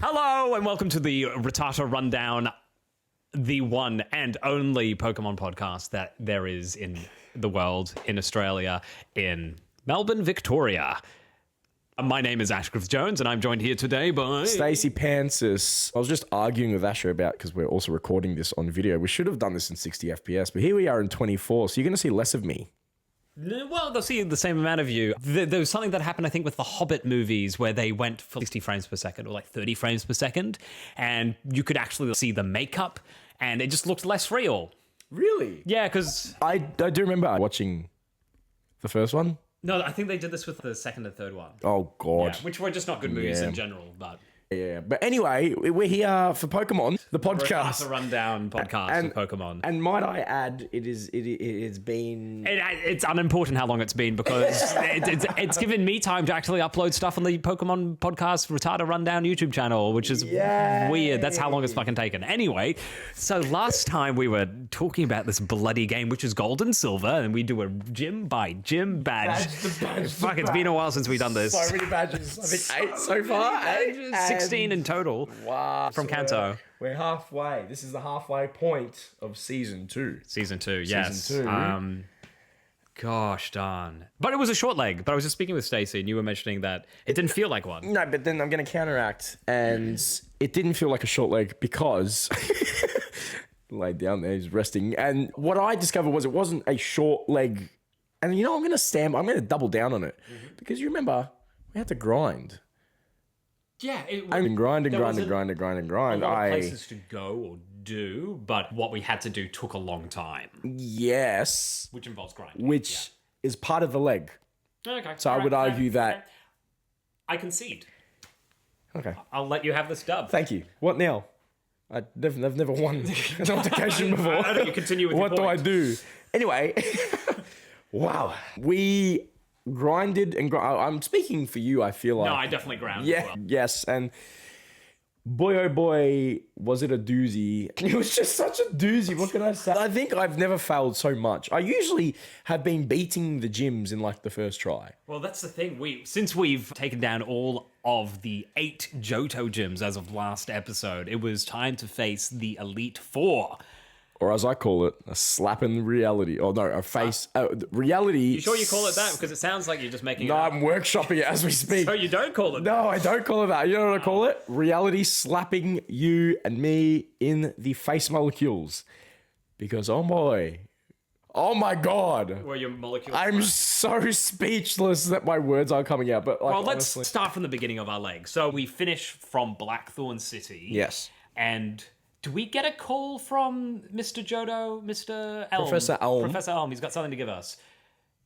Hello and welcome to the Rattata Rundown, the one and only Pokemon podcast that there is in the world, in Australia, in Melbourne, Victoria. My name is Ashgrove Jones and I'm joined here today by... Stacey Pansis. I was just arguing with Asher about, because we're also recording this on video, we should have done this in 60 FPS, but here we are in 24, so you're going to see less of me. Well, they'll see the same amount of you. There was something that happened, I think, with the Hobbit movies where they went for 60 frames per second or like 30 frames per second, and you could actually see the makeup, and it just looked less real. Really? Yeah, because... I do remember watching the first one. No, I think they did this with the second and third one. Oh, God. Yeah, which were just not good movies in general, but... Yeah, but anyway, we're here for Pokemon, the podcast. The Rundown podcast of Pokemon. And might I add, it's been... It's unimportant how long it's been because it's given me time to actually upload stuff on the Pokemon podcast Rattata Rundown YouTube channel, which is weird. That's how long it's fucking taken. Anyway, so last time we were talking about this bloody game, which is Gold and Silver, and we do a gym by gym badge. Fuck, it's been a while since we've done this. So many badges. I think 8 so far. 16 in total. Wow. From Kanto. We're halfway. This is the halfway point of season 2. Season 2, yes. Season 2. Gosh darn. But it was a short leg. But I was just speaking with Stacey and you were mentioning that it didn't feel like one. No, but then I'm going to counteract. And it didn't feel like a short leg because... laid down there, he's resting. And what I discovered was it wasn't a short leg. And you know, I'm going to double down on it. Because you remember, we had to grind. Yeah, and grind. A lot of places to go or do, but what we had to do took a long time. Yes. Which involves grinding. Which is part of the leg. Okay. So I would argue that... I concede. Okay. I'll let you have this dub. Thanh you. What now? I've never won an altercation before. I don't you continue with what your do point. I do? Anyway. Wow. We... grinded and I'm speaking for you, I feel like. No, I definitely ground. Yeah, as well. yes, and boy oh boy, was it a doozy. It was just such a doozy, what can I say? I think I've never failed so much. I usually have been beating the gyms in like the first try. Well, that's the thing. Since we've taken down all of the 8 Johto Gyms as of last episode, it was time to face the Elite Four. Or as I call it, a slap in reality. Oh no, a face, reality. You sure you call it that? Because it sounds like you're just making it up. I'm workshopping it as we speak. So you don't call it that? No, I don't call it that. You know what I call it? Reality slapping you and me in the face molecules. Because, oh boy. Oh my God. Were your molecules I'm so speechless that my words aren't coming out. But like, well, honestly. let's start from the beginning of our leg. So we finish from Blackthorn City. Yes. And... do we get a call from Mr. Johto, Mr. Elm? Professor Elm. Professor Elm, he's got something to give us.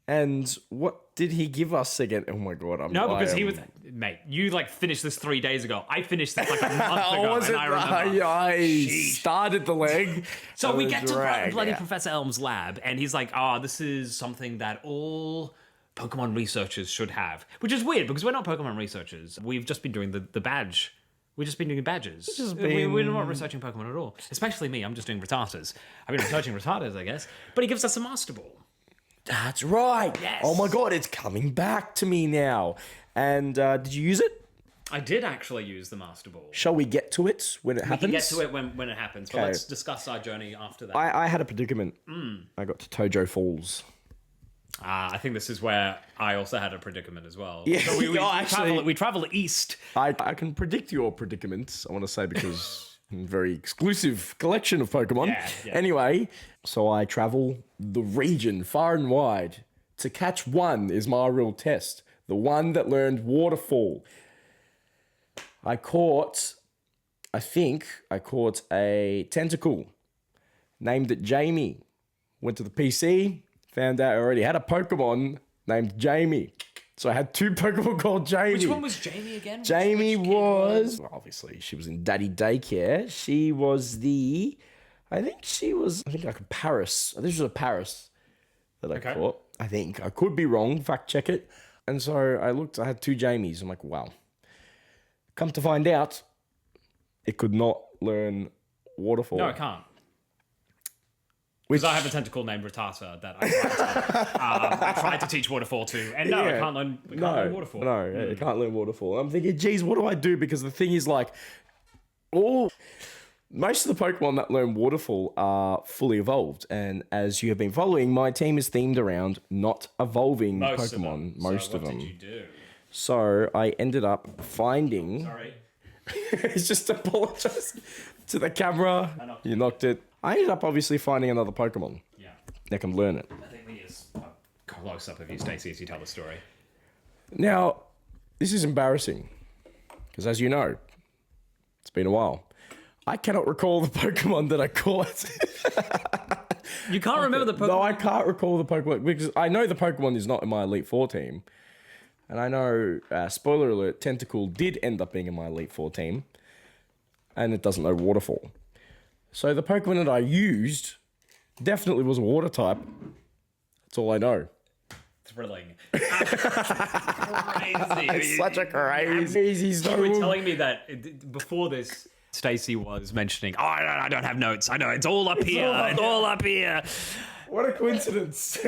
And what did he give us again? Oh my God. He was... Mate, you like finished this 3 days ago. I finished this like a month ago and I remember. I started the leg. So we get to bloody Professor Elm's lab and he's like, this is something that all Pokemon researchers should have. Which is weird because we're not Pokemon researchers. We've just been doing the badge. We've just been doing badges. We're not researching Pokemon at all. Especially me, I'm just doing Rattatas. I've been researching Rattatas, I guess. But he gives us a Master Ball. That's right. Yes. Oh my God, it's coming back to me now. And did you use it? I did actually use the Master Ball. Shall we get to it when it happens? We can get to it when it happens, but let's discuss our journey after that. I had a predicament. I got to Tojo Falls. I think this is where I also had a predicament as well. Yeah, so we travel east. I can predict your predicament, I want to say, because very exclusive collection of Pokemon. Yeah. Anyway, so I travel the region far and wide. To catch one is my real test. The one that learned Waterfall. I think I caught a tentacle. Named it Jamie. Went to the PC. Found out I already had a Pokemon named Jamie. So I had 2 Pokemon called Jamie. Which one was Jamie again? Jamie was... obviously, she was in daddy daycare. She was I think like a Paris. This was a Paris that I caught. I think. I could be wrong. Fact check it. And so I looked. I had 2 Jamies. I'm like, wow. Come to find out, it could not learn Waterfall. No, it can't. Because I have a tentacle named Rattata that I tried to teach waterfall to, and no, I can't learn waterfall. No, I can't learn waterfall. I'm thinking, geez, what do I do? Because the thing is, like, most of the Pokemon that learn waterfall are fully evolved, and as you have been following, my team is themed around not evolving Pokemon. Most of them. What did you do? So I ended up finding. Sorry. It's just apologize to the camera. You knocked it. I ended up obviously finding another Pokemon. Yeah. That can learn it. I think we need a close up of you, Stacey, as you tell the story. Now, this is embarrassing because, as you know, it's been a while. I cannot recall the Pokemon that I caught. You can't remember the Pokemon? No, I can't recall the Pokemon because I know the Pokemon is not in my Elite Four team. And I know, spoiler alert, Tentacle did end up being in my Elite Four team. And it doesn't know Waterfall. So the Pokemon that I used definitely was a Water type. That's all I know. Thrilling. Crazy. Crazy. Such a crazy story. You were telling me that before this, Stacey was mentioning, I don't have notes. I know, it's all up here. It's all up here. What a coincidence.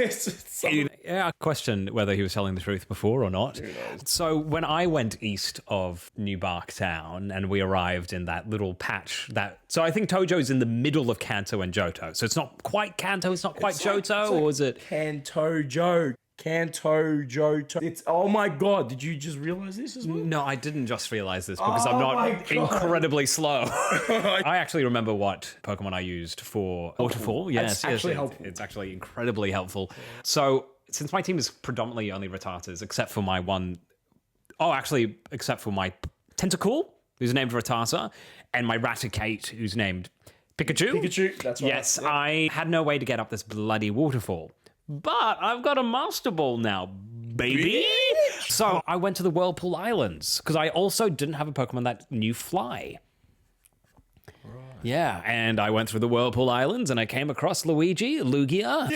Yeah, I questioned whether he was telling the truth before or not. So when I went east of New Barktown and we arrived in that little patch so I think Tojo's in the middle of Kanto and Johto. So it's not quite Kanto, it's not quite Johto, or is it? Kanto, Johto. It's, oh my God, did you just realize this as well? No, I didn't just realize this because I'm not incredibly slow. I actually remember what Pokemon I used for Waterfall. Yes, helpful. It's actually incredibly helpful. So since my team is predominantly only Rattatas, except for my Tentacool, who's named Rattata, and my Raticate, who's named Pikachu. That's right. Yes, yeah. I had no way to get up this bloody waterfall. But I've got a Master Ball now, baby. So I went to the Whirlpool Islands because I also didn't have a Pokemon that knew Fly. Right. Yeah, and I went through the Whirlpool Islands and I came across Lugia.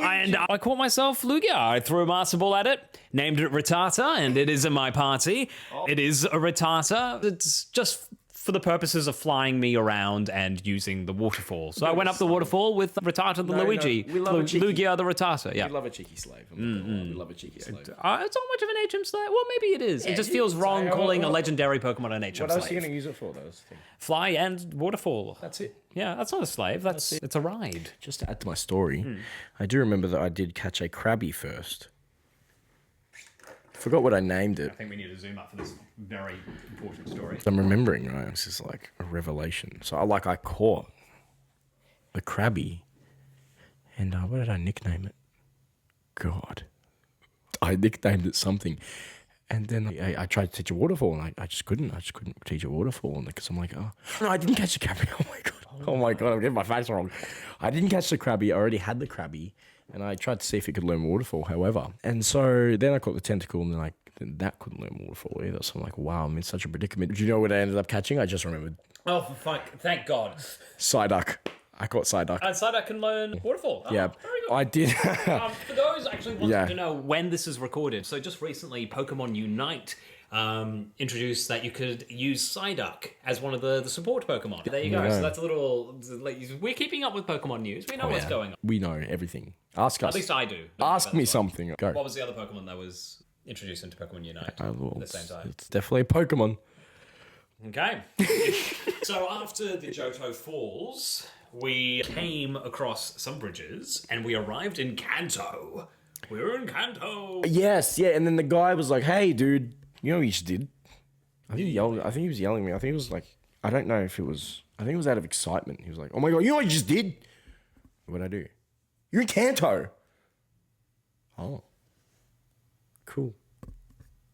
And I caught myself Lugia. I threw a Master Ball at it, named it Rattata, and it is in my party. It is a Rattata. It's just for the purposes of flying me around and using the waterfall. So I went up the waterfall with Rattata the Luigi. We love Lugia the Rattata, yeah. We love a cheeky slave. We love a cheeky slave. It's not much of an HM slave. Well, maybe it is. Yeah, it just feels wrong calling a legendary Pokemon an HM slave. What else are you going to use it for, though? Fly and waterfall. That's it. Yeah, that's not a slave. It's a ride. Just to add to my story, I do remember that I did catch a Krabby first. Forgot what I named it. I think we need to zoom up for this very important story. I'm remembering, right? This is like a revelation. So I caught the Krabby, and what did I nickname it? God, I nicknamed it something, and then I tried to teach a waterfall, and I just couldn't. I just couldn't teach a waterfall, because I'm like, oh no, I didn't catch the Krabby. Oh my god, I'm getting my facts wrong. I didn't catch the Krabby. I already had the Krabby. And I tried to see if it could learn waterfall, however. And so then I caught the Tentacle, and then that couldn't learn waterfall either. So I'm like, wow, I'm in such a predicament. Do you know what I ended up catching? I just remembered. Oh, for fuck. Thank God. Psyduck. I caught Psyduck. And Psyduck can learn waterfall. Oh, yeah, very good. I did. For those actually wanting to know when this is recorded, so just recently Pokemon Unite introduced that you could use Psyduck as one of the support Pokemon. There you go. Yeah. So that's a little... We're keeping up with Pokemon news. We know what's going on. We know everything. Ask us. At least I do. Ask me something. Go. What was the other Pokemon that was introduced into Pokemon Unite at the same time? It's definitely a Pokemon. Okay. So after the Johto Falls, we came across some bridges and we arrived in Kanto. We were in Kanto. Yes, yeah. And then the guy was like, hey, dude, you know what you just did? I think he was yelling at me. I think it was like, I don't know if it was, I think it was out of excitement. He was like, oh my God, you know what you just did? What'd I do? You're in Kanto. Oh. Cool.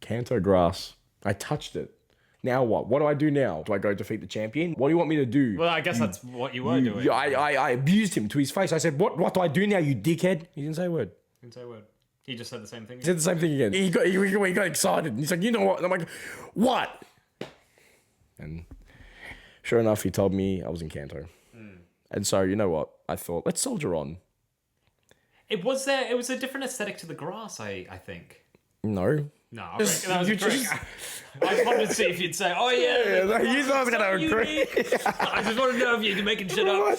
Kanto grass. I touched it. Now what? What do I do now? Do I go defeat the champion? What do you want me to do? Well, I guess that's what you were doing. I abused him to his face. I said, what do I do now, you dickhead? He didn't say a word. He just said the same thing. He said the same thing again. He got excited. He's like, you know what? And I'm like, what? And sure enough, he told me I was in Kanto. And so, you know what? I thought, let's soldier on. It was a different aesthetic to the grass, I think. No. No, that was a trick. I just wanted to see if you'd say, oh yeah. You thought I was going to agree. I just wanted to know if you're making shit up.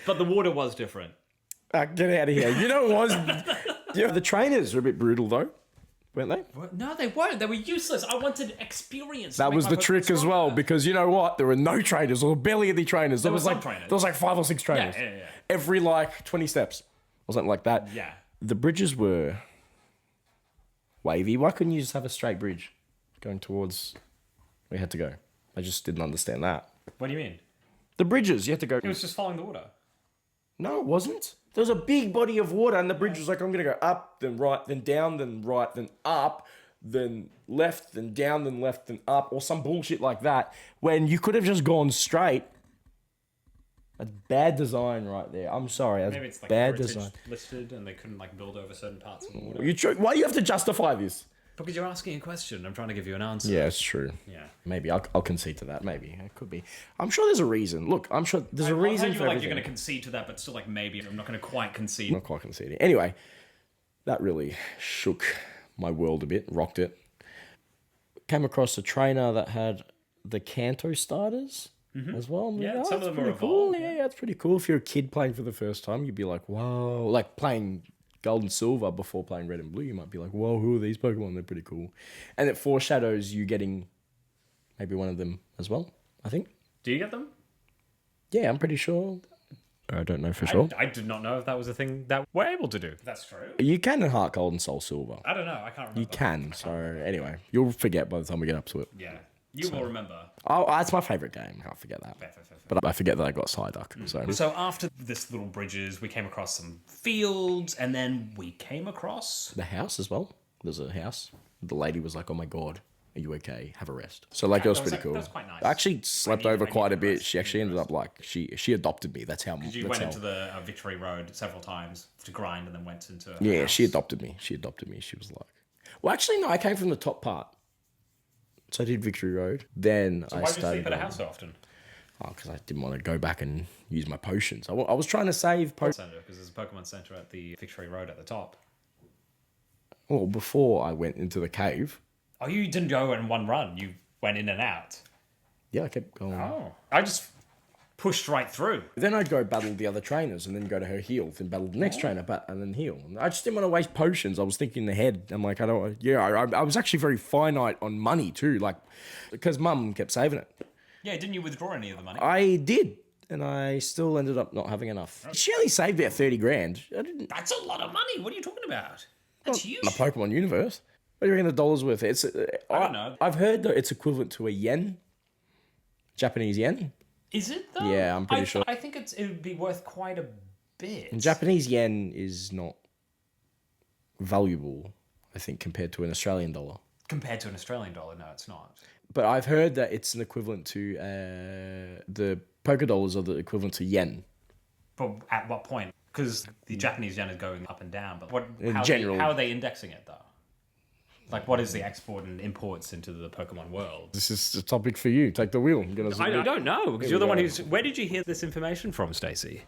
But the water was different. Get out of here. You know what it was? The trainers were a bit brutal, though, weren't they? No, they weren't. They were useless. I wanted experience. That was the trick as well, because you know what? There were no trainers, or barely any trainers. There was like trainers. There was like 5 or 6 trainers. Yeah. Every like 20 steps or something like that. Yeah. The bridges were wavy. Why couldn't you just have a straight bridge going towards where you had to go? I just didn't understand that. What do you mean? The bridges, you had to go. It was just following the water. No, it wasn't. There was a big body of water, and the bridge was like, I'm going to go up, then right, then down, then right, then up, then left, then down, then left, then up, or some bullshit like that, when you could have just gone straight. That's bad design right there. I'm sorry. That's Maybe it's like bad heritage design. listed and they couldn't like build over certain parts of the water. Why do you have to justify this? Because you're asking a question. I'm trying to give you an answer. Yeah, it's true. Yeah. Maybe I'll concede to that. Maybe it could be. I'm sure there's a reason. Look, I'm sure there's a reason for everything. You're going to concede to that, but still, like maybe I'm not going to quite concede. Not quite conceding. Anyway, that really shook my world a bit, rocked it. Came across a trainer that had the Kanto starters as well. Yeah, some of them are cool. evolved. Yeah, it's pretty cool. If you're a kid playing for the first time, you'd be like, whoa. Like playing Gold and Silver before playing Red and Blue, you might be like, whoa, who are these Pokemon? They're pretty cool. And it foreshadows you getting maybe one of them as well, I think. Do you get them? Yeah, I'm pretty sure. I don't know for sure. I did not know if that was a thing that we're able to do. That's true. You can in Heart Gold and Soul Silver. I don't know. I can't remember. You can. So anyway, you'll forget by the time we get up to it. Yeah. You will remember. Oh, that's my favourite game. Can't forget that. Fair. But I forget that I got Psyduck. So after this little bridges, we came across some fields, and then we came across The house as well. There's a house. The lady was like, oh my God, are you okay? Have a rest. So like, it was pretty cool. That was quite nice. I actually slept over quite a bit. She actually ended up like, she adopted me. That's how. You went into the Victory Road several times to grind, and then went into a Yeah, house. she adopted me. She was like, well, actually, no, I came from the top part. So I did Victory Road. Then I Why did you started. sleep at a house so often? Oh, because I didn't want to go back and use my potions. I was trying to save potions. Because there's a Pokemon Center at the Victory Road at the top. Well, before I went into the cave. Oh, you didn't go in one run. You went in and out. Yeah, I kept going. Oh. I just pushed right through. Then I'd go battle the other trainers and then go to her heal, then battle the next trainer, and then heal. I just didn't want to waste potions. I was thinking ahead. I'm like, I was actually very finite on money too, like, because Mum kept saving it. Yeah, didn't you withdraw any of the money? I did, and I still ended up not having enough. She only saved about 30 grand. I didn't. That's a lot of money. What are you talking about? That's huge. In the Pokemon universe. What do you reckon the dollar's worth? It's. I don't know. I've heard that it's equivalent to a yen, Japanese yen. Is it though? Yeah, I'm pretty sure. I think it would be worth quite a bit. And Japanese yen is not valuable, I think, compared to an Australian dollar. Compared to an Australian dollar, no, it's not. But I've heard that it's an equivalent to the Poké dollars are the equivalent to yen. But at what point? Because the Japanese yen is going up and down. But how are they indexing it though? Like, what is the export and imports into the Pokemon world? This is a topic for you. Take the wheel. I don't know, because you're the one who's... Where did you hear this information from, Stacey?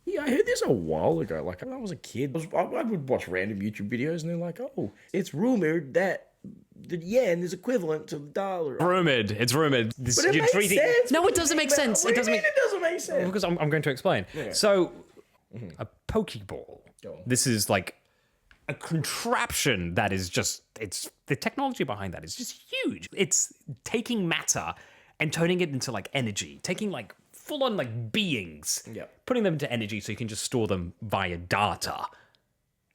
Yeah, I heard this a while ago. Like, when I was a kid, I would watch random YouTube videos, and they're like, oh, it's rumored that the yen is equivalent to the dollar. It's rumored. But it makes sense. No, it doesn't make sense. It doesn't make sense. Because I'm going to explain. Yeah. So, a Pokeball. Go on. This is like a contraption that is just, it's the technology behind that is just huge. It's taking matter and turning it into like energy, taking like full on like beings, putting them into energy so you can just store them via data.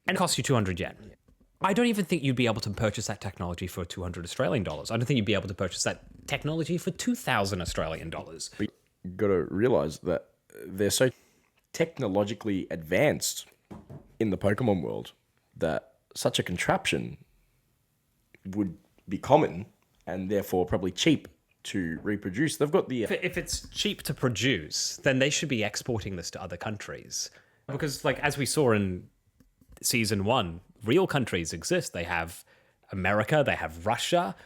And it costs you 200 yen. Yeah. I don't even think you'd be able to purchase that technology for 200 Australian dollars. I don't think you'd be able to purchase that technology for 2,000 Australian dollars. But you've got to realize that they're so technologically advanced in the Pokemon world that such a contraption would be common and therefore probably cheap to reproduce. They've got the... If it's cheap to produce, then they should be exporting this to other countries. Because, like, as we saw in Season 1, real countries exist. They have America, they have Russia.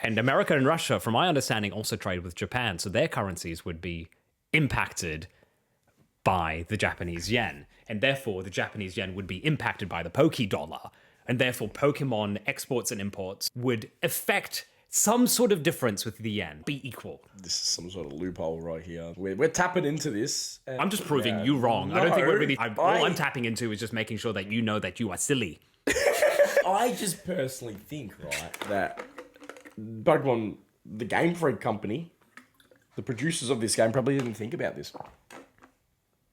And America and Russia, from my understanding, also trade with Japan. So their currencies would be impacted by the Japanese yen. And therefore, the Japanese yen would be impacted by the Poké dollar. And therefore, Pokemon exports and imports would affect some sort of difference with the yen. Be equal. This is some sort of loophole right here. We're tapping into this. I'm just proving you wrong. I don't think we're really... all I'm tapping into is just making sure that you know that you are silly. I just personally think, right, that Pokemon, the Game Freak company, the producers of this game probably didn't think about this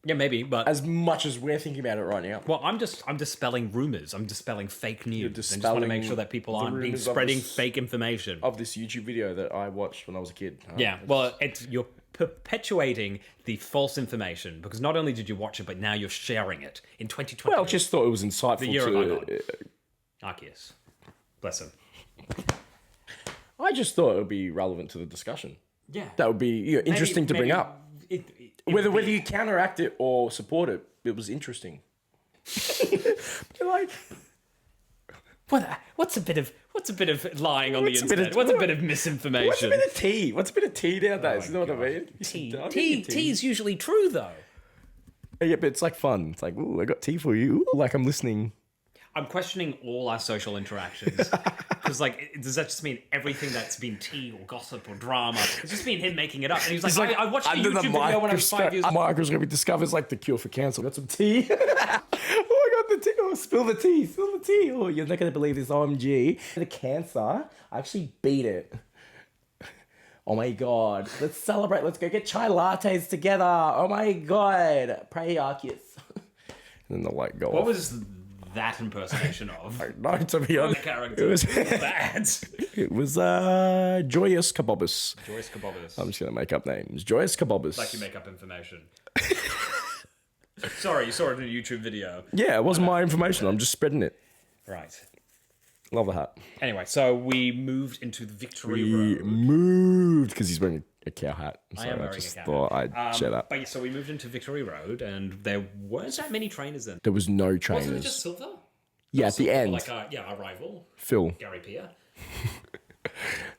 Yeah, maybe, but... as much as we're thinking about it right now. Well, I'm dispelling rumors. I'm dispelling fake news. I just want to make sure that people aren't spreading fake information. Of this YouTube video that I watched when I was a kid. Yeah, well, you're perpetuating the false information because not only did you watch it, but now you're sharing it in 2020. Well, just thought it was insightful the year to... Arceus. Bless him. I just thought it would be relevant to the discussion. Yeah. That would be interesting to bring up. Whether you counteract it or support it, it was interesting. Like, what's a bit of lying on the internet? What's a bit of misinformation? What's a bit of tea? What's a bit of tea nowadays? You know what I mean? Tea's usually true though. Yeah, but it's like fun. It's like, ooh, I got tea for you. Ooh, like I'm listening. I'm questioning all our social interactions. Because, like, does that just mean everything that's been tea or gossip or drama? It's just been him making it up. And he was like, I watched a YouTube video when I was 5 years old. Microscope discovers, like, the cure for cancer. Got some tea. Oh, I got the tea. Oh, spill the tea. Spill the tea. Oh, you're not going to believe this. OMG. The cancer, I actually beat it. Oh, my God. Let's celebrate. Let's go get chai lattes together. Oh, my God. Pray Arceus. And then they'll, like, go What off. was that impersonation of? No, to be honest, character. It was bad. It was Joyous Kabobus. Joyous Kabobus. I'm just gonna make up names. Joyous Kabobus. Like you make up information. Sorry, you saw it in a YouTube video. Yeah, it wasn't my information. I'm just spreading it. Right. Love the hat. Anyway, so we moved into the Victory We Road. moved because he's wearing a cow hat. So I am wearing just a cow thought I'd share that. But yeah, so we moved into Victory Road, and there weren't that many trainers then. There was no trainers. Wasn't it just Silver? Yeah, at the end. Like our rival, Phil. Gary Peer.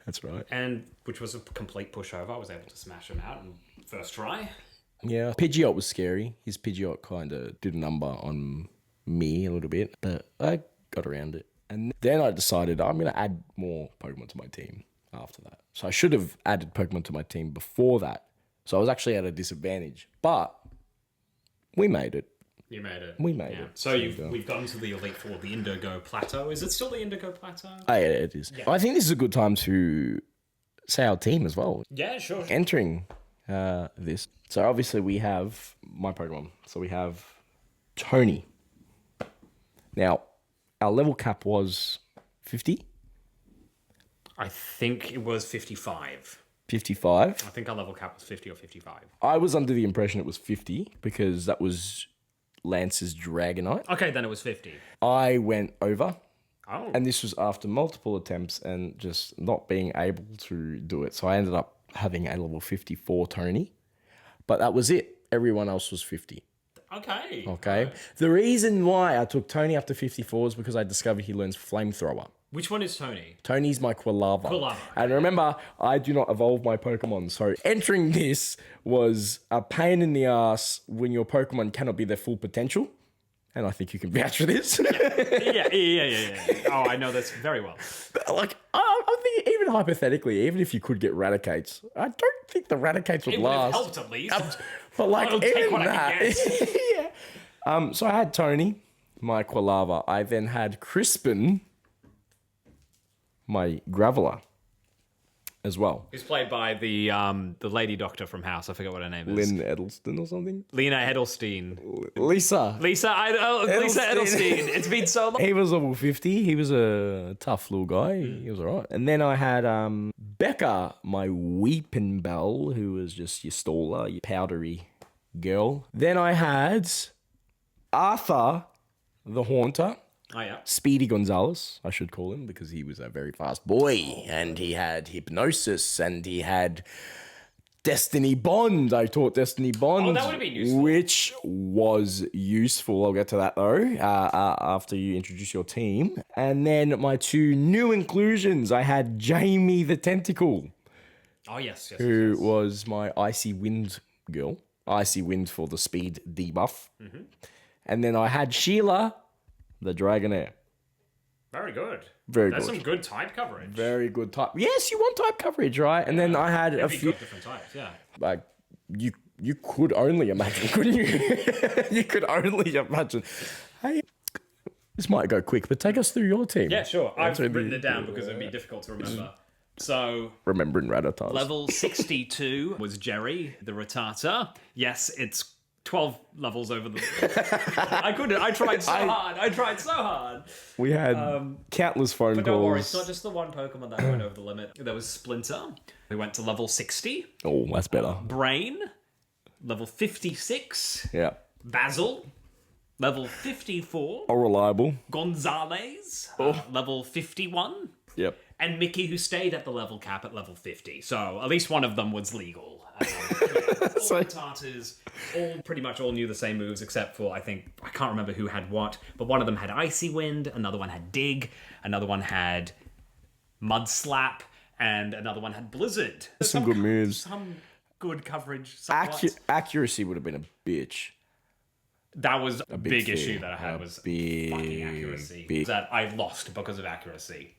That's right. And which was a complete pushover. I was able to smash him out in first try. Yeah, Pidgeot was scary. His Pidgeot kind of did a number on me a little bit, but I got around it. And then I decided I'm going to add more Pokemon to my team after that. So I should have added Pokemon to my team before that. So I was actually at a disadvantage. But we made it. You made it. We made it. So we've gotten to the Elite Four, the Indigo Plateau. Is it still the Indigo Plateau? Oh, yeah, it is. Yeah. I think this is a good time to say our team as well. Yeah, sure. Entering this. So obviously we have my Pokemon. So we have Tony. Now, our level cap was 50? I think it was 55. 55? I think our level cap was 50 or 55. I was under the impression it was 50 because that was Lance's Dragonite. Okay, then it was 50. I went over. Oh. And this was after multiple attempts and just not being able to do it. So I ended up having a level 54 Tony. But that was it. Everyone else was 50. Okay. Okay. The reason why I took Tony up to 54 is because I discovered he learns Flamethrower. Which one is Tony? Tony's my Quilava. Quilava. And remember, I do not evolve my Pokemon. So entering this was a pain in the ass when your Pokemon cannot be their full potential. And I think you can vouch for this. Yeah. Oh, I know this very well. Like, I'm thinking, even hypothetically, even if you could get Raticates, I don't think the Raticates would It would last. have helped at least. But like, I'll take even what I can that. Yeah. So I had Tony, my Quilava. I then had Crispin, my Graveler, as well. Who's played by the lady doctor from House. I forget what her name is. Lynn Edelstein or something? Lena Edelstein. Lisa. Lisa Edelstein. It's been so long. He was level 50. He was a tough little guy. He was all right. And then I had Becca, my Weeping Bell, who was just your staller, your powdery girl. Then I had Arthur, the Haunter. Oh, yeah. Speedy Gonzalez, I should call him, because he was a very fast boy, and he had Hypnosis, and he had Destiny Bond. I taught Destiny Bond. Oh, that would have been useful. Which was useful. I'll get to that, though, after you introduce your team. And then my two new inclusions, I had Jamie the Tentacle. Oh, yes. Who was my Icy Wind girl. Icy Wind for the speed debuff. Mm-hmm. And then I had Sheila, the Dragonair. Very good. Very That's good. some good type coverage. Very good type. Yes, you want type coverage, right? And then I had a few different types, yeah. like you could only imagine, couldn't you? You could only imagine. Hey, this might go quick, but take us through your team. Yeah, sure. I've written it down because it'd be difficult to remember. So, Remembering Rattata. level 62 was Jerry, the Rattata. Yes, it's 12 levels over the... I couldn't. I tried so hard. We had countless phone But calls. don't worry, it's not just the one Pokemon that went over the limit. There was Splinter. We went to level 60. Oh, that's better. Brain, level 56. Yeah. Basil, level 54. Oh, reliable. Gonzalez, level 51. Yep. And Mickey, who stayed at the level cap at level 50. So at least one of them was legal. All the Tartars, pretty much all knew the same moves, except for, I can't remember who had what, but one of them had Icy Wind, another one had Dig, another one had Mud Slap, and another one had Blizzard. Some good moves. Some good coverage. Accuracy would have been a bitch. That was a big thing. issue that I had, was fucking accuracy. That I lost because of accuracy.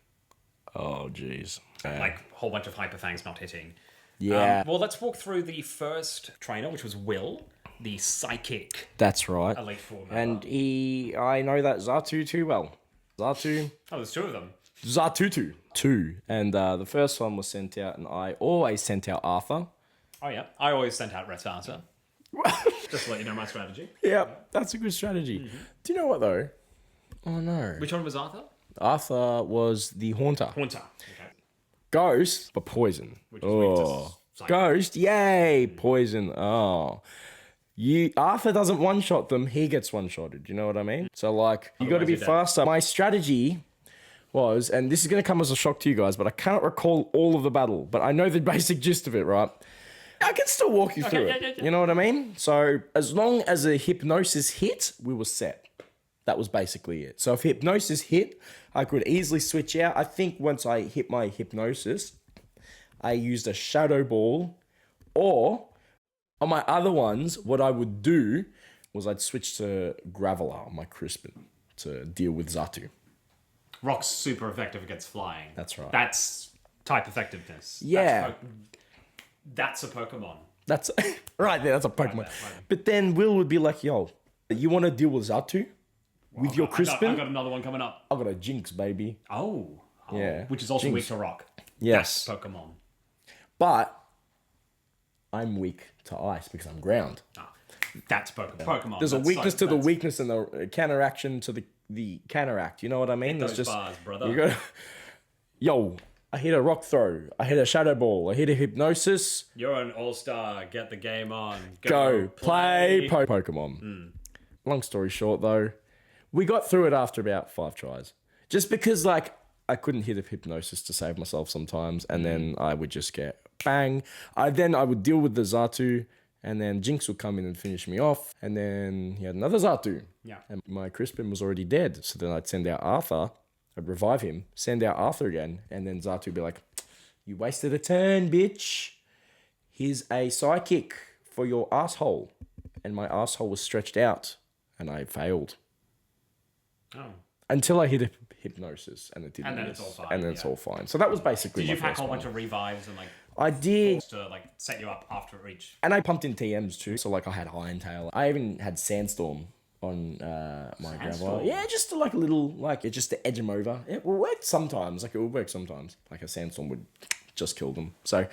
Oh, jeez. Like a whole bunch of Hyper Fangs not hitting. Yeah. Well, let's walk through the first trainer, which was Will, the psychic That's right. Elite Four member. And I know that Zatu too well. Zatu. Oh, there's two of them. Zatutu. Two. And the first one was sent out, and I always sent out Arthur. Oh, yeah. I always sent out Rattata. Just to let you know my strategy. Yeah, that's a good strategy. Mm-hmm. Do you know what, though? Oh, no. Which one was Arthur? Arthur was the Haunter. Haunter. Okay. Ghost, but poison. Which is weak to psychic. Ghost, yay, poison. Oh. Arthur doesn't one-shot them, he gets one-shotted. You know what I mean? So, like, you got to be faster. My strategy was, and this is going to come as a shock to you guys, but I cannot recall all of the battle, but I know the basic gist of it, right? I can still walk you through it. You know what I mean? So, as long as a hypnosis hit, we were set. That was basically it. So if hypnosis hit, I could easily switch out. I think once I hit my hypnosis, I used a shadow ball, or on my other ones, what I would do was I'd switch to Graveler on my Crispin to deal with Zatu. Rock's super effective against flying. That's right. That's type effectiveness. Yeah. That's a Pokemon. That's right there. That's a Pokemon. Right. But then Will would be like, yo, you want to deal with Zatu? With your Crispin? I've got another one coming up. I've got a Jinx, baby. Oh. Yeah. Which is also Jinx. weak to rock. Yes. That's Pokemon. But I'm weak to ice because I'm ground. That's Pokemon. There's a That's weakness to the that's- weakness and the counteraction to the counteract. You know what I mean? Those bars, brother. You gotta, yo, I hit a rock throw. I hit a shadow ball. I hit a hypnosis. You're an all-star. Get the game on. Go play Pokemon. Long story short, though, we got through it after about 5 tries. Just because, like, I couldn't hit a hypnosis to save myself sometimes, and then I would just get bang. Then I would deal with the Zatu, and then Jinx would come in and finish me off, and then he had another Zatu. Yeah. And my Crispin was already dead, so then I'd send out Arthur. I'd revive him, send out Arthur again, and then Zatu would be like, you wasted a turn, bitch. Here's a psychic for your asshole. And my asshole was stretched out, and I failed. Oh. Until I hit a hypnosis, and it didn't. And then miss. it's all fine, And then it's all fine. So that was basically. Did you my pack a first whole one. bunch of revives and like I did, to like set you up after each? and I pumped in TMs too. So like I had Iron Tail. I even had Sandstorm on my gravel. Yeah, just to like a little just to edge them over. It will work sometimes. Like it would work sometimes. Like a Sandstorm would just kill them. So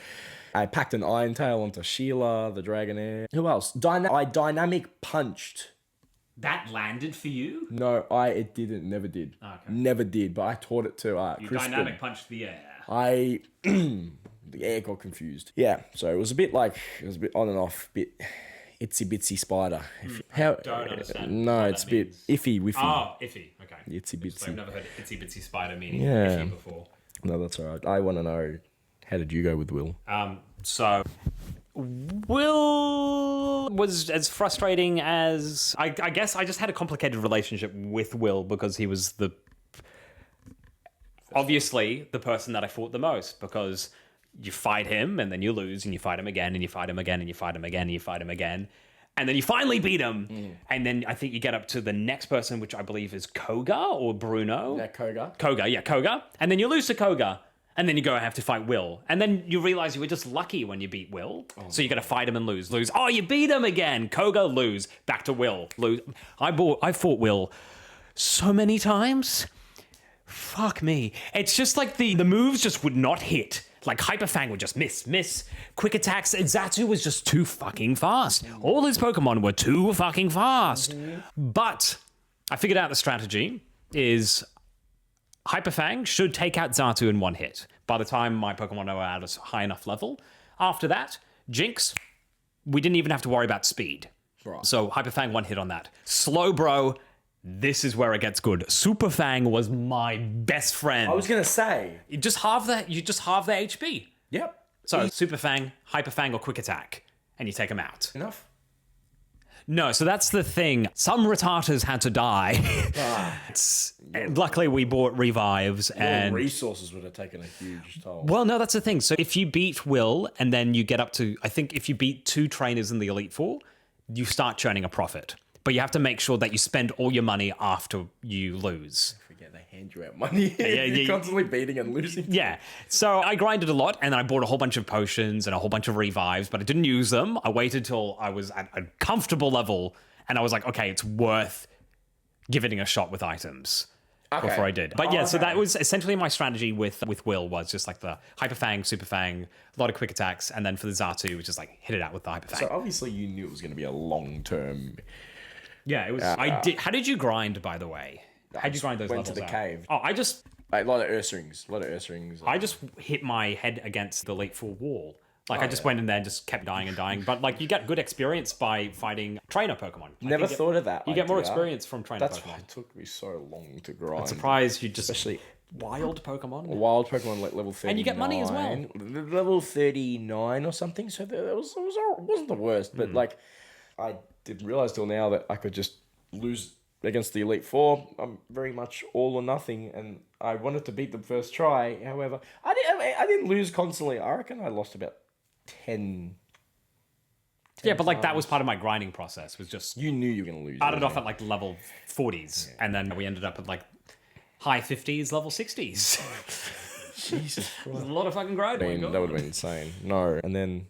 I packed an Iron Tail onto Sheila, the Dragonair. Who else? I dynamic punched. That landed for you? No, it didn't. Never did. Okay. Never did. But I taught it to You Crispin. dynamic punched the air. The air got confused. Yeah, so it was a bit on and off, bit itsy bitsy spider. I don't understand. No, what it's a that bit means. iffy wiffy. Oh, iffy. Okay. Itsy bitsy. I've never heard itsy bitsy spider meaning Yeah. iffy before. No, that's all right. I want to know, how did you go with Will? So Will was as frustrating as I guess. I just had a complicated relationship with Will because he was obviously the person that I fought the most, because you fight him and then you lose and you fight him again and you fight him again and you fight him again and you fight him again. And then you finally beat him. And then I think you get up to the next person, which I believe is Koga or Bruno. Yeah, Koga. Koga. And then you lose to Koga. And then you go have to fight Will. And then you realize you were just lucky when you beat Will. So you got to fight him and lose. Oh, you beat him again. Koga, lose. Back to Will. Lose. I fought Will so many times. Fuck me. It's just like the moves just would not hit. Like Hyper Fang would just miss. Quick attacks. Zatsu was just too fucking fast. All his Pokemon were too fucking fast. But I figured out the strategy is Hyper Fang should take out Zatsu in one hit. By the time my Pokemon are at a high enough level. After that, Jinx, we didn't even have to worry about speed. Right. So Hyper Fang one hit on that. Slowbro, this is where it gets good. Super Fang was my best friend. I was going to say. You just halve the HP. Yep. So Super Fang, Hyper Fang, or Quick Attack, and you take them out. Enough. No, so that's the thing. Some Rattatas had to die. Luckily, we bought revives and resources would have taken a huge toll. Well, no, that's the thing. So if you beat Will and then you get up to, I think if you beat 2 trainers in the Elite Four, you start churning a profit. But you have to make sure that you spend all your money after you lose. Forget they hand you out money. You're constantly beating and losing. Yeah. So I grinded a lot and then I bought a whole bunch of potions and a whole bunch of revives, but I didn't use them. I waited till I was at a comfortable level and I was like, okay, it's worth giving it a shot with items. Before I did. But so that was essentially my strategy with Will was just like the Hyper Fang, Super Fang, a lot of quick attacks, and then for the Zatsu, which is like hit it out with the Hyper Fang. So obviously you knew it was going to be a long-term... Yeah, it was. I did. How did you grind, by the way? How did you grind those went levels to the out? cave. Oh, I just Like, a lot of Earth rings. I just hit my head against the Elite Four wall. Like, I just went in there and just kept dying and dying. But, like, you get good experience by fighting trainer Pokemon. Never thought of that. You get more experience from trainer Pokemon. That's why it took me so long to grind. I'm surprised you just... Especially wild Pokemon. Wild Pokemon, like level 39. And you get money as well. Level 39 or something. So it wasn't the worst. But, like, I didn't realize till now that I could just lose against the Elite Four. I'm very much all or nothing, and I wanted to beat them first try. However, I didn't lose constantly. I reckon I lost about 10 yeah, but like that was part of my grinding process. Was just you knew you were going to lose. Started off at like level 40s, and then we ended up at like high 50s, level 60s. Jesus Christ. A lot of fucking grinding. That would have been insane. No, and then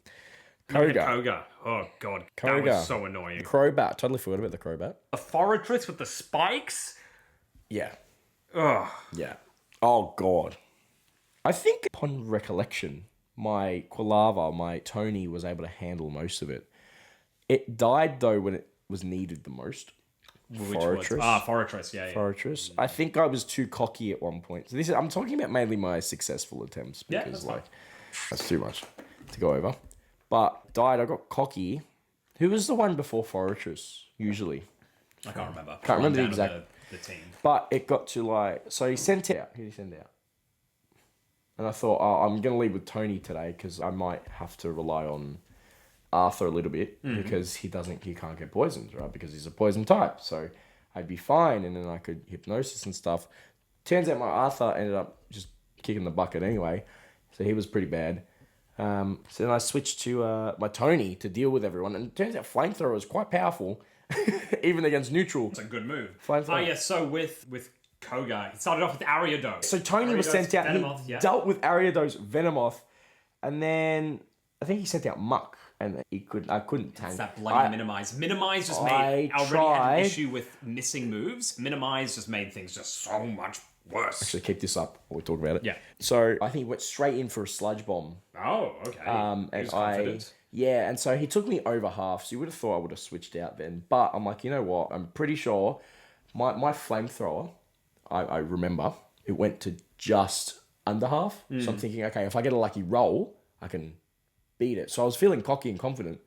Koga. Oh god, Koga. That was so annoying. Crobat. Totally forgot about the Crobat. The Forretress with the spikes. Yeah. Ugh. Yeah. Oh god. I think upon recollection, my Quilava, my Tony, was able to handle most of it. It died though when it was needed the most. Forretress. Forretress, yeah. Forretress. I think I was too cocky at one point. So I'm talking about mainly my successful attempts because that's too much to go over. But died, I got cocky. Who was the one before Forretress, usually? I can't remember. Can't remember the exact... The team. But it got to like... So he sent out. Who did he send out? And I thought, I'm going to leave with Tony today because I might have to rely on Arthur a little bit because he can't get poisoned, right? Because he's a poison type. So I'd be fine and then I could hypnosis and stuff. Turns out my Arthur ended up just kicking the bucket anyway. So he was pretty bad. So then I switched to my Tony to deal with everyone. And it turns out Flamethrower is quite powerful, even against neutral. It's a good move. Flamethrower. Oh, yeah, so with Koga, it started off with Ariados. So Tony was sent out. Venomoth, he dealt with Ariados, Venomoth, and then I think he sent out Muck. And I couldn't tank. It's that bloody Minimize. Minimize just made... I already had an issue with missing moves. Minimize just made things just so much worse. Actually, keep this up while we talk about it. Yeah. So I think he went straight in for a Sludge Bomb. Oh, okay. And and so he took me over half. So you would have thought I would have switched out then. But I'm like, you know what? I'm pretty sure my Flamethrower, I remember, it went to just under half. So I'm thinking, okay, if I get a lucky roll, I can beat it. So I was feeling cocky and confident.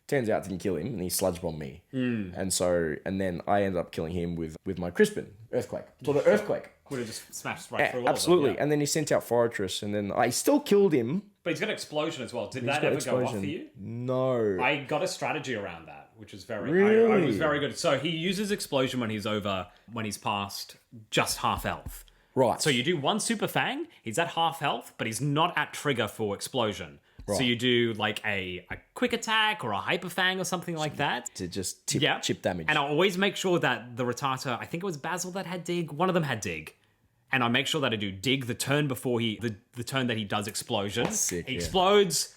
Turns out it didn't kill him, and he sludge bombed me. And then I ended up killing him with my Crispin Earthquake. So the Earthquake would have just smashed right through. Absolutely. Yeah. And then he sent out Forretress, and then I still killed him. But he's got Explosion as well. Did that ever go off for you? No. I got a strategy around that, which was very really? I was very good. So he uses Explosion when he's past just half health. Right. So you do one Super Fang, he's at half health, but he's not at trigger for Explosion. Right. So you do like a quick attack or a hyper fang or something like that. To just chip damage. And I'll always make sure that the Rattata, I think it was Basil that had dig. One of them had dig. And I make sure that I do dig the turn before the turn that he does explosion. Sick, he explodes.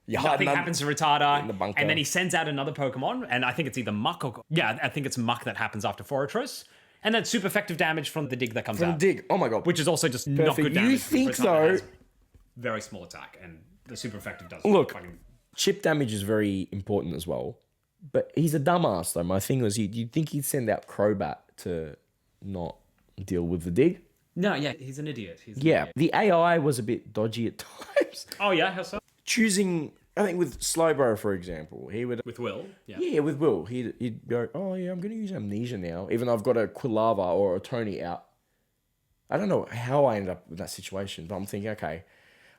Nothing happens to Rattata. And then he sends out another Pokemon. And I think it's either Muck or... Yeah, I think it's Muck that happens after Fortress. And then super effective damage from the dig that comes out. From the dig. Oh my god. Which is also just not good damage. You think though... Very small attack. And the super effective does... Look, chip damage is very important as well. But he's a dumbass though. My thing was, you'd think he'd send out Crobat to not deal with the dig. No, yeah, he's an idiot. The AI was a bit dodgy at times. Oh yeah, how so? Choosing, I think with Slowbro, for example, he would... With Will? Yeah, with Will. He'd go, oh yeah, I'm going to use Amnesia now, even though I've got a Quilava or a Tony out. I don't know how I ended up in that situation, but I'm thinking, okay,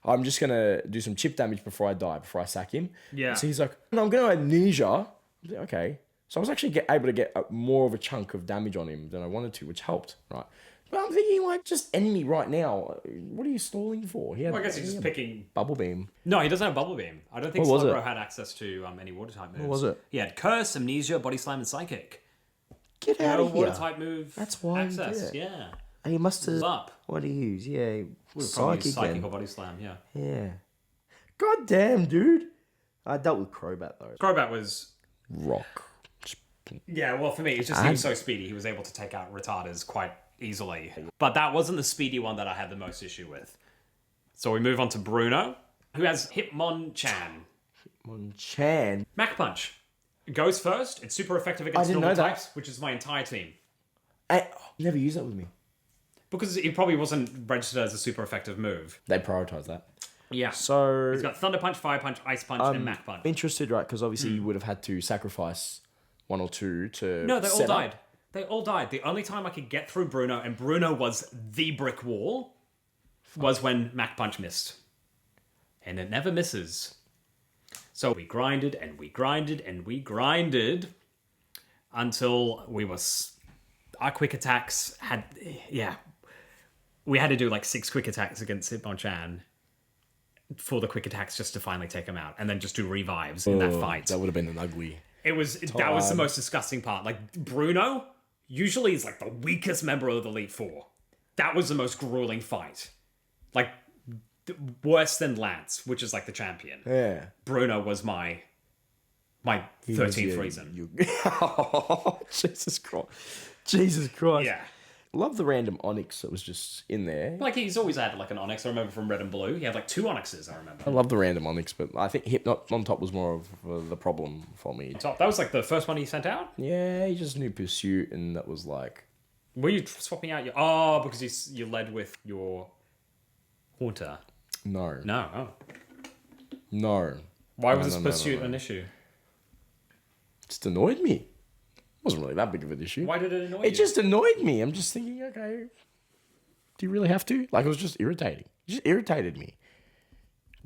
I'm just going to do some chip damage before I die, before I sack him. Yeah. So he's like, no, I'm going to Amnesia. I'm like, okay. So I was actually able to get more of a chunk of damage on him than I wanted to, which helped, right? But I'm thinking, like, just end me right now. What are you stalling for? I guess he's just picking... Bubble Beam. No, he doesn't have Bubble Beam. I don't think Slowbro had access to any Water-type moves. What was it? He had Curse, Amnesia, Body Slam, and Psychic. Get out of here. Water-type move That's why access, yeah. He must have... Up. What did he use? Yeah, Psychic or Body Slam, yeah. Yeah. God damn, dude. I dealt with Crobat, though. Crobat was... Rock. Yeah, well, for me, it's just he was so speedy. He was able to take out Rattatas quite easily. But that wasn't the speedy one that I had the most issue with. So we move on to Bruno, who has Hitmonchan. Hitmonchan. Mach Punch. It goes first. It's super effective against normal types, which is my entire team. Never used that with me. Because it probably wasn't registered as a super effective move. They prioritise that. Yeah. So... It's got Thunder Punch, Fire Punch, Ice Punch, and Mach Punch. Interested, right? Because obviously you would have had to sacrifice one or two to... No, they all died. They all died. The only time I could get through Bruno, and Bruno was the brick wall, was when Mach Punch missed. And it never misses. So we grinded, and we grinded, and we grinded until we were... Our quick attacks had... Yeah. We had to do like 6 quick attacks against Hitmonchan for the quick attacks just to finally take him out. And then just do revives in that fight. That would have been an ugly... That was the most disgusting part. Like, Bruno usually is like the weakest member of the Elite Four. That was the most grueling fight. Like, worse than Lance, which is like the champion. Yeah. Bruno was my 13th reason. Oh, Jesus Christ. Yeah. Love the random Onyx that was just in there. Like, he's always had like an Onyx. I remember from Red and Blue. He had like 2 Onyxes, I remember. I love the random Onyx, but I think Hypnot on top was more of the problem for me. Top. That was like the first one he sent out? Yeah, he just knew Pursuit, and that was like... Were you swapping out your... Oh, because you led with your Haunter. No. No, oh. No. Why was this Pursuit an issue? It just annoyed me. Wasn't really that big of an issue. Why did it annoy you? It just annoyed me. I'm just thinking, okay, do you really have to? Like, it was just irritating. It just irritated me,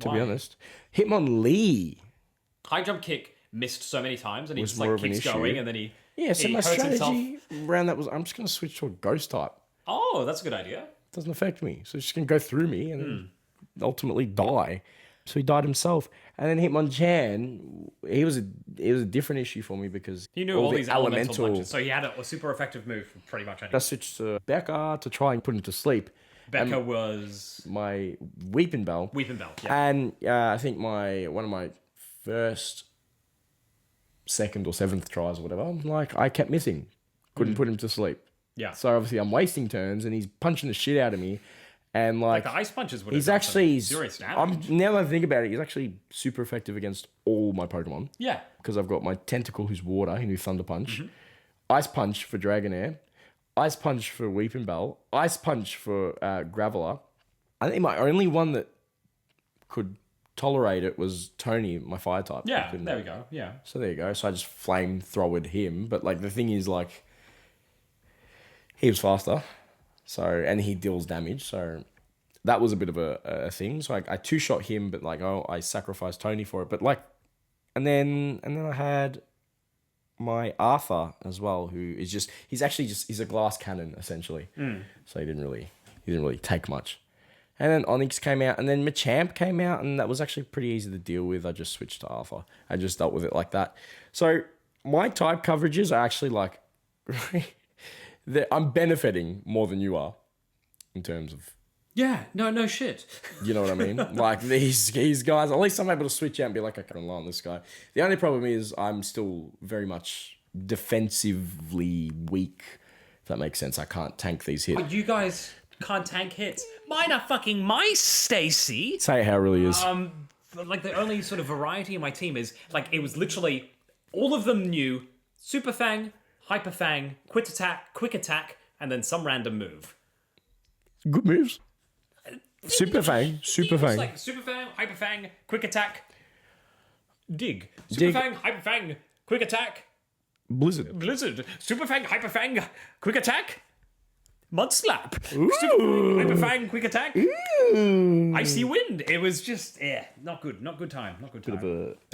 to be honest. Hitmonlee. High jump kick missed so many times, and he just like keeps going, and then he so my strategy around that was I'm just going to switch to a ghost type. Oh, that's a good idea. It doesn't affect me, so it's just going to go through me and ultimately die. So he died himself, and then Hitmonchan, he was a different issue for me because he knew all these elemental punches, so he had a super effective move for pretty much anything. I switched to Becca to try and put him to sleep. Becca was my Weeping Bell. Weeping Bell, yeah. And I think one of my first, second or seventh tries or whatever, like I kept missing, couldn't put him to sleep. Yeah. So obviously I'm wasting turns, and he's punching the shit out of me. And like the ice punches would have he's actually serious damage. Now that I think about it, he's actually super effective against all my Pokemon. Yeah. Because I've got my Tentacle, who's water, he knew Thunder Punch, Ice Punch for Dragonair, Ice Punch for Weeping Bell, Ice Punch for Graveler. I think my only one that could tolerate it was Tony, my fire type. Yeah, there we go. Yeah. So there you go. So I just flamethrowered him. But like the thing is, like, he was faster. So, and he deals damage. So that was a bit of a thing. So I 2-shot him, but like, I sacrificed Tony for it. But like, and then I had my Arthur as well, who is he's a glass cannon essentially. So he didn't really take much. And then Onyx came out, and then Machamp came out, and that was actually pretty easy to deal with. I just switched to Alpha. I just dealt with it like that. So my type coverages are actually like, I'm benefiting more than you are in terms of. Yeah, no shit. You know what I mean? Like these guys, at least I'm able to switch out and be like, I can rely on this guy. The only problem is I'm still very much defensively weak, if that makes sense. I can't tank these hits. You guys can't tank hits. Mine are fucking mice, Stacey. Say how it really is. Like the only sort of variety in my team is like it was literally all of them knew Super Fang, Hyper Fang, Quick Attack, and then some random move. Good moves. Super Fang. Like Super Fang, Hyper Fang, Quick Attack, Dig. Super Fang, Hyper Fang, Quick Attack, Blizzard. Super Fang, Hyper Fang, Quick Attack, Mud Slap. Super Fang, Hyper Fang, Quick Attack, Icy Wind. It was just, not good. Not good time.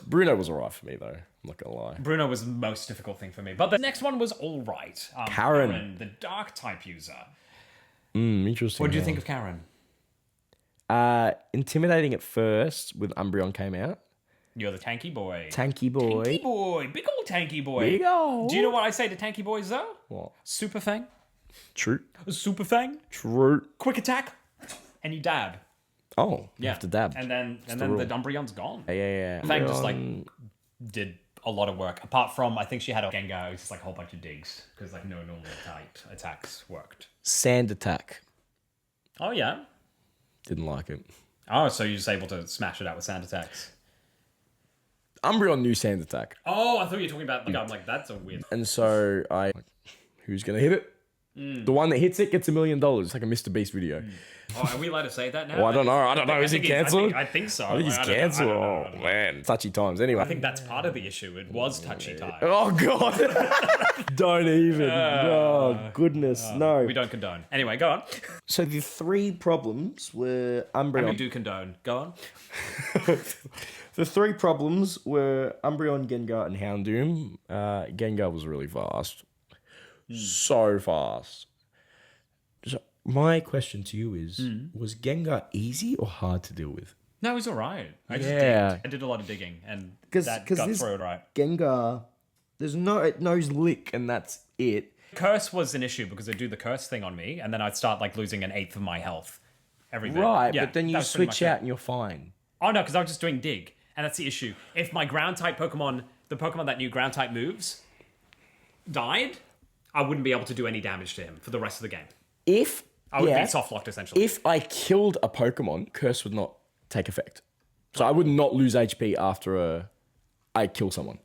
Bruno was alright for me though. I'm not gonna lie. Bruno was the most difficult thing for me. But the next one was alright. Karen, the Dark type user. Interesting. What do you think of Karen? Intimidating at first when Umbreon came out. You're the tanky boy. Tanky boy. Big old tanky boy. Big old. Do you know what I say to tanky boys though? What? Super Fang. True. Super Fang. True. Quick Attack. And you dab. Oh, you have to dab. And then the Umbreon's gone. Yeah. Fang just like did a lot of work. Apart from I think she had a Gengar, it was just like a whole bunch of digs. Because like no normal attacks worked. Sand attack. Oh yeah. Didn't like it. Oh, so you're just able to smash it out with sand attacks. Umbreon knew sand attack. Oh, I thought you were talking about like I'm like that's a weird. And so who's gonna hit it? The one that hits it gets $1 million. It's like a Mr. Beast video. Oh, are we allowed to say that now? Well, I don't know. Is it cancelled? I think so. I think it's cancelled. Oh man, touchy times. Anyway, I think that's part of the issue. It was touchy time. Oh god, don't even. Oh goodness, no. We don't condone. Anyway, go on. So the three problems were Umbreon. We do condone. Go on. The three problems were Umbreon, Gengar, and Houndoom. Gengar was really fast. So fast. So my question to you is, was Gengar easy or hard to deal with? No, it was all right. I did a lot of digging, and that got through it right. Gengar, it knows lick, and that's it. Curse was an issue because it'd do the curse thing on me, and then I'd start like losing 1/8 of my health every bit. Right, Yeah, but then you switch out and you're fine. Oh no, because I was just doing dig, and that's the issue. If my ground type Pokemon, the Pokemon that knew ground type moves, died, I wouldn't be able to do any damage to him for the rest of the game. I would be soft locked essentially. If I killed a Pokemon, Curse would not take effect. So I would not lose HP after I kill someone,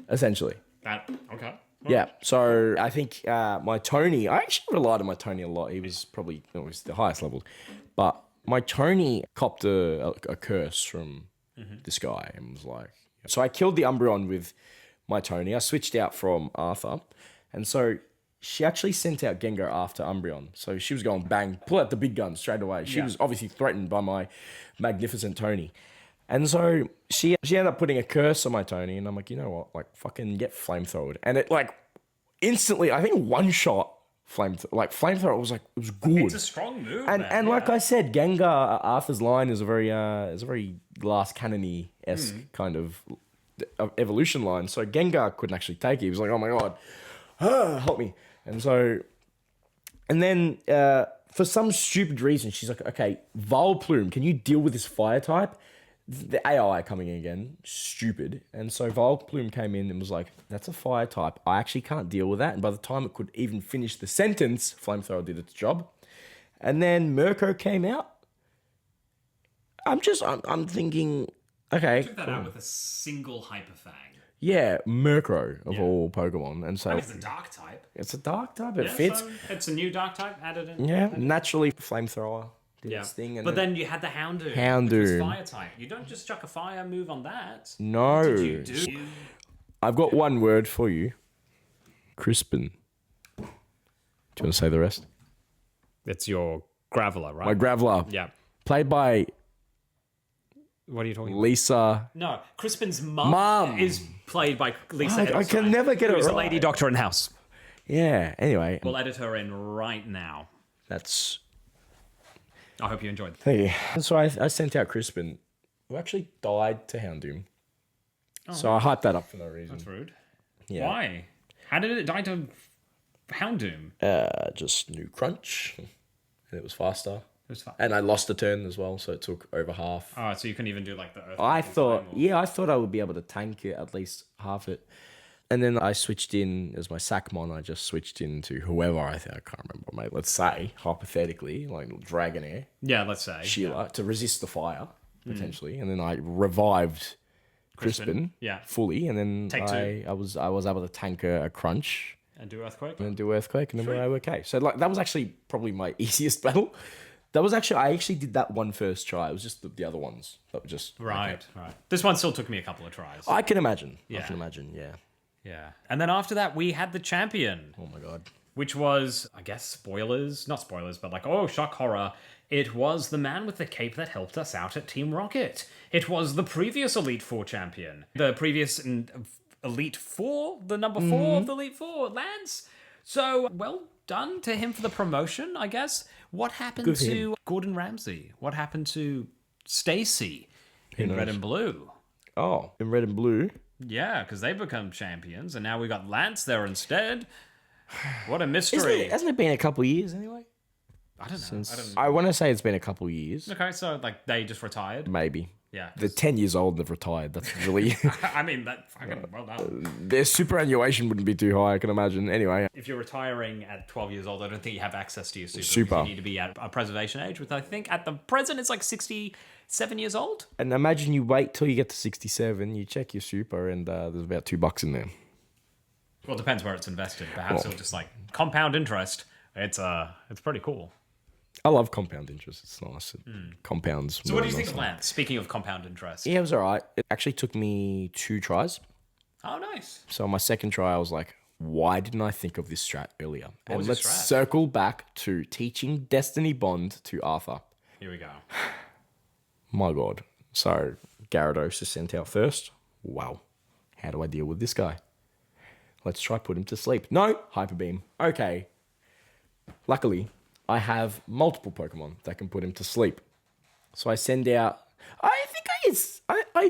essentially. Okay. Yeah, so I think my Tony, I actually relied on my Tony a lot. He was probably the highest level. But my Tony copped a curse from this guy and was like... So I killed the Umbreon with my Tony. I switched out from Arthur. And so she actually sent out Gengar after Umbreon. So she was going bang, pull out the big gun straight away. She was obviously threatened by my magnificent Tony. And so she ended up putting a curse on my Tony, and I'm like, you know what? Like, fucking get flamethrowered. And it, like, instantly, I think one shot flamethrower was like, it was good. It's a strong move, and like I said, Gengar, Arthur's line is a very glass cannon-y-esque kind of evolution line. So Gengar couldn't actually take it. He was like, oh my god, help me. And then for some stupid reason, she's like, okay, Vileplume, can you deal with this fire type? The AI coming in again, stupid. And so Vileplume came in and was like, that's a fire type. I actually can't deal with that. And by the time it could even finish the sentence, Flamethrower did its job. And then Mirko came out. I'm thinking, okay. You took that out with a single Hyper Fang. Yeah, Murkrow of all Pokemon. And so it's a dark type. It's a dark type. It fits. So it's a new dark type added in. Yeah, naturally Flamethrower did its thing. And but then you had the Houndoom. Which was fire type. You don't just chuck a fire move on that. No. What did you do? I've got one word for you. Crispin. Do you want to say the rest? It's your Graveler, right? My Graveler. Yeah. Played by... What are you talking about? Lisa. No, Crispin's mum is played by Lisa. I can never get it right. Who's a lady doctor in house. Yeah, anyway. We'll edit her in right now. That's... I hope you enjoyed. Hey, and so I sent out Crispin, who actually died to Houndoom. So I hyped that up for no reason. That's rude. Yeah. Why? How did it die to Houndoom? Just new crunch, and it was faster. It was fun. And I lost a turn as well, so it took over half. Oh, so you couldn't even do like the earth. I thought I would be able to tank it, at least half it. And then I switched in as my Sackmon. I just switched into whoever I can't remember, mate. Let's say, hypothetically, like Dragonair, Yeah, let's say. Sheila, to resist the fire, potentially. And then I revived Crispin yeah. fully. And then Take two. I was able to tank a crunch And do Earthquake? and then do Earthquake, and then we're okay. So like that was actually probably my easiest battle. That was actually, I actually did that one first try. It was just the other ones that were just... Right. This one still took me a couple of tries. I can imagine. Yeah. I can imagine, yeah. Yeah. And then after that, we had the champion. Oh my God. Which was, I guess, spoilers. Not spoilers, but like, oh, shock horror. It was the man with the cape that helped us out at Team Rocket. It was the previous Elite Four champion. The previous Elite Four, the number 4 of the Elite Four, Lance. So, well done to him for the promotion, I guess. What happened to Gordon Ramsay? What happened to Stasi in Red and Blue? Oh, in Red and Blue. Yeah, because they become champions, and now we got Lance there instead. What a mystery. Hasn't it been a couple of years anyway? I don't know. I want to say it's been a couple of years. Okay, so like they just retired. Maybe. Yeah. They're 10 years old and they've retired. That's really... I mean, that fucking well done. Their superannuation wouldn't be too high, I can imagine. Anyway. If you're retiring at 12 years old, I don't think you have access to your super. Super. You need to be at a preservation age, which I think at the present it's like 67 years old. And imagine you wait till you get to 67, you check your super, and there's about $2 in there. Well, it depends where it's invested. Perhaps it'll just like compound interest. It's pretty cool. I love compound interest. It's nice. It compounds. So what do you think of Lance? Speaking of compound interest. Yeah, it was all right. It actually took me 2 tries. Oh, nice. So my second try, I was like, why didn't I think of this strat earlier? And was let's your strat? circle back to teaching Destiny Bond to Arthur. Here we go. My God. So Gyarados is sent out first. Wow. How do I deal with this guy? Let's try put him to sleep. No, Hyper Beam. Okay. Luckily, I have multiple Pokemon that can put him to sleep. So I send out... I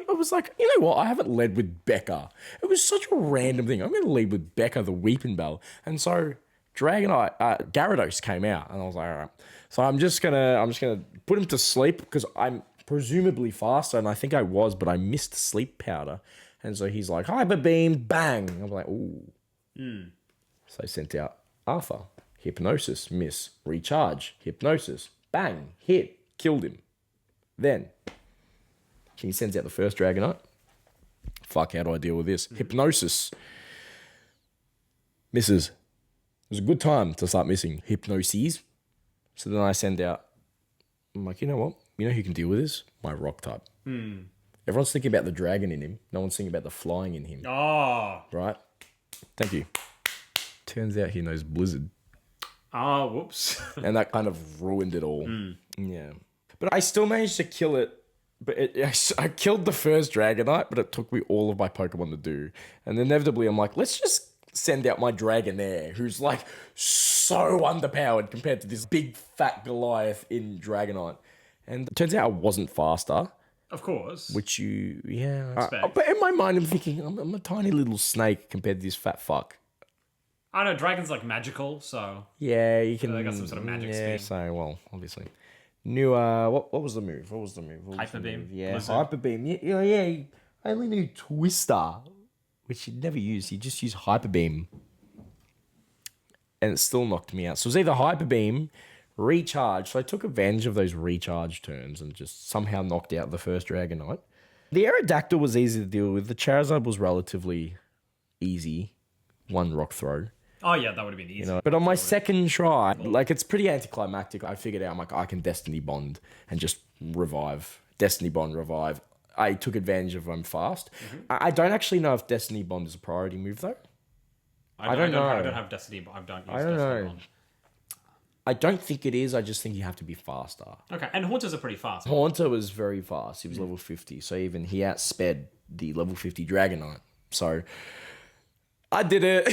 was like, you know what? I haven't led with Becca. It was such a random thing. I'm going to lead with Becca, the Weeping Bell. And so Gyarados came out, and I was like, all right. So I'm just gonna put him to sleep because I'm presumably faster, and I think I was, but I missed sleep powder. And so he's like, Hyper Beam, bang. I'm like, ooh. So I sent out Arthur. Hypnosis, miss. Recharge. Hypnosis. Bang. Hit. Killed him. Then he sends out the first Dragonite. Fuck, how do I deal with this? Hypnosis. Misses. It was a good time to start missing hypnoses. So then I send out, I'm like, you know what? You know who can deal with this? My rock type. Everyone's thinking about the dragon in him. No one's thinking about the flying in him. Oh. Right? Thank you. Turns out he knows Blizzard. Oh, whoops. And that kind of ruined it all. Yeah. But I still managed to kill it. But I killed the first Dragonite, but it took me all of my Pokemon to do. And inevitably, I'm like, let's just send out my Dragonair, who's like so underpowered compared to this big fat Goliath in Dragonite. And it turns out I wasn't faster. Of course. Which yeah. Expect. But in my mind, I'm thinking, I'm a tiny little snake compared to this fat fuck. I know, dragon's like magical, so... Yeah, you can... They got some sort of magic yeah, speed. so, well, obviously. New, what was the move? Hyper Beam. Yeah, Blizzard. Hyper Beam. Yeah. I only knew Twister, which he'd never used. He just used Hyper Beam. And it still knocked me out. So it was either Hyper Beam, Recharge. So I took advantage of those recharge turns and just somehow knocked out the first Dragonite. The Aerodactyl was easy to deal with. The Charizard was relatively easy. One rock throw. Oh, yeah, that would have been easy. You know, but on my second try, like, it's pretty anticlimactic. I figured out, I'm like, I can Destiny Bond and just revive. Destiny Bond, revive. I took advantage of them fast. I don't actually know if Destiny Bond is a priority move, though. I don't know. I don't have Destiny Bond. I don't know. Bond. I don't think it is. I just think you have to be faster. Okay, and Haunters are pretty fast. Haunter was very fast. He was level 50. So even he outsped the level 50 Dragonite. So... I did it.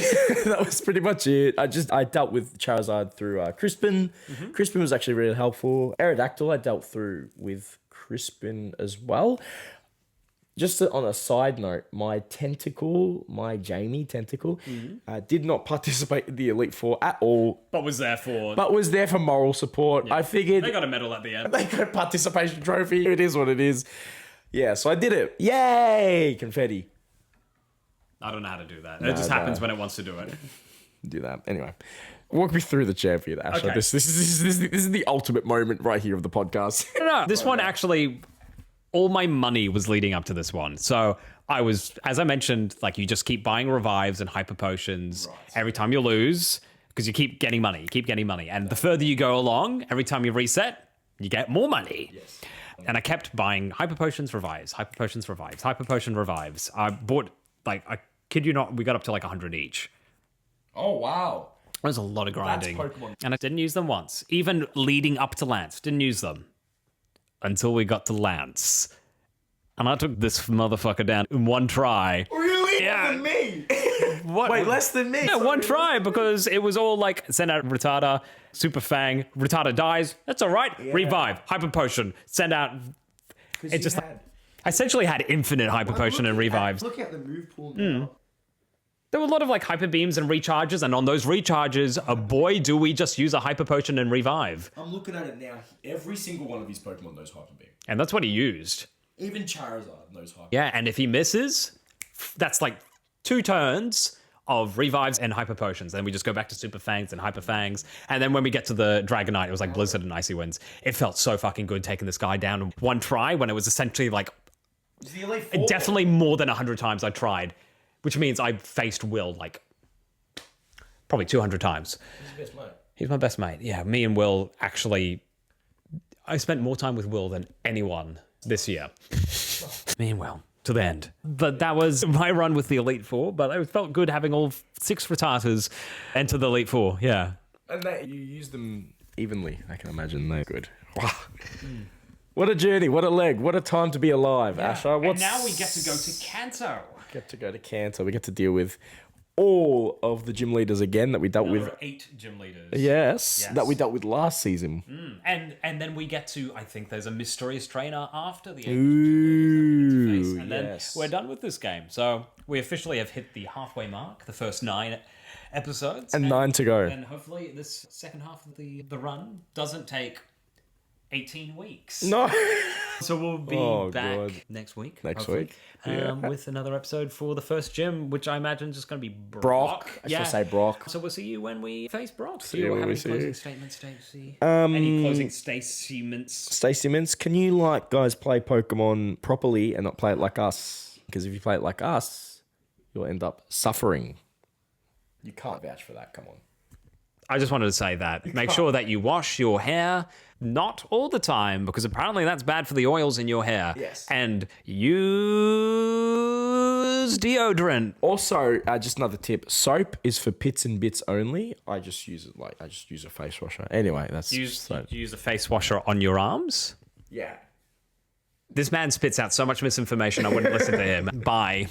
That was pretty much it. I dealt with Charizard through Crispin. Crispin was actually really helpful. Aerodactyl I dealt through with Crispin as well. Just on a side note, my Jamie Tentacle, did not participate in the Elite Four at all. But was there for moral support. I figured they got a medal at the end. they got a participation trophy. It is what it is. Yeah, so I did it. Yay! Confetti. I don't know how to do that. It just happens when it wants to do it. Do that. Anyway, walk me through the champion, Asher. Okay. This is the ultimate moment right here of the podcast. No, this one actually, all my money was leading up to this one. So I was, as I mentioned, like you just keep buying revives and hyper potions every time you lose because you keep getting money. And the further you go along, every time you reset, you get more money. Yes. And I kept buying hyper potions, revives, hyper potions, revives, hyper potion, revives. I bought, like, I kid you not, we got up to like 100 each. Oh, wow. It was a lot of grinding. That's Pokemon. And I didn't use them once. Even leading up to Lance, didn't use them. Until we got to Lance. And I took this motherfucker down in one try. Really? Yeah. Less than me? What? Wait, less than me? Yeah, one try, because it was all like, send out Rattata, Super Fang, Rattata dies, that's all right. Yeah. Revive, Hyper Potion, send out... It just... I essentially had infinite Hyper Potion and revives. Look at the move pool now. There were a lot of like hyper beams and recharges, and on those recharges, boy, do we just use a hyper potion and revive. I'm looking at it now. Every single one of these Pokemon knows hyper beam. And that's what he used. Even Charizard knows hyper beam. Yeah, and if he misses, that's like 2 turns of revives and hyper potions. Then we just go back to Super Fangs and Hyper Fangs. And then when we get to the Dragonite, it was like Blizzard and Icy Winds. It felt so fucking good taking this guy down in one try when it was essentially like definitely more than 100 times I tried. Which means I faced Will like probably 200 times. He's your best mate. He's my best mate. Yeah, me and Will actually... I spent more time with Will than anyone this year. Me and Will, to the end. But that was my run with the Elite Four, but it felt good having all 6 Rattatas enter the Elite Four, yeah. And you use them evenly, I can imagine. They're good. Wow. What a journey, what a leg, what a time to be alive, yeah. Asher. And now we get to go to Kanto. Get to go to Kanto. We get to deal with all of the gym leaders again that we dealt with. 8 gym leaders. Yes, that we dealt with last season. And then we get to, I think there's a mysterious trainer after the 8 gym leaders that we and then we're done with this game. So we officially have hit the halfway mark, the first 9 episodes. And 9 to go. And hopefully this second half of the run doesn't take 18 weeks. No. So we'll be back next week. Next week. With another episode for the first gym, which I imagine is just going to be Brock. I should say Brock. So we'll see you when we face Brock. See you when we see closing statements, Stacey? Any closing statements? Statements, can you guys play Pokemon properly and not play it like us? Because if you play it like us, you'll end up suffering. You can't vouch for that. Come on. I just wanted to say that. Make sure that you wash your hair, not all the time, because apparently that's bad for the oils in your hair. Yes. And use deodorant. Also, just another tip: soap is for pits and bits only. I just use it I just use a face washer. Anyway, that's use a face washer on your arms. Yeah. This man spits out so much misinformation. I wouldn't listen to him. Bye.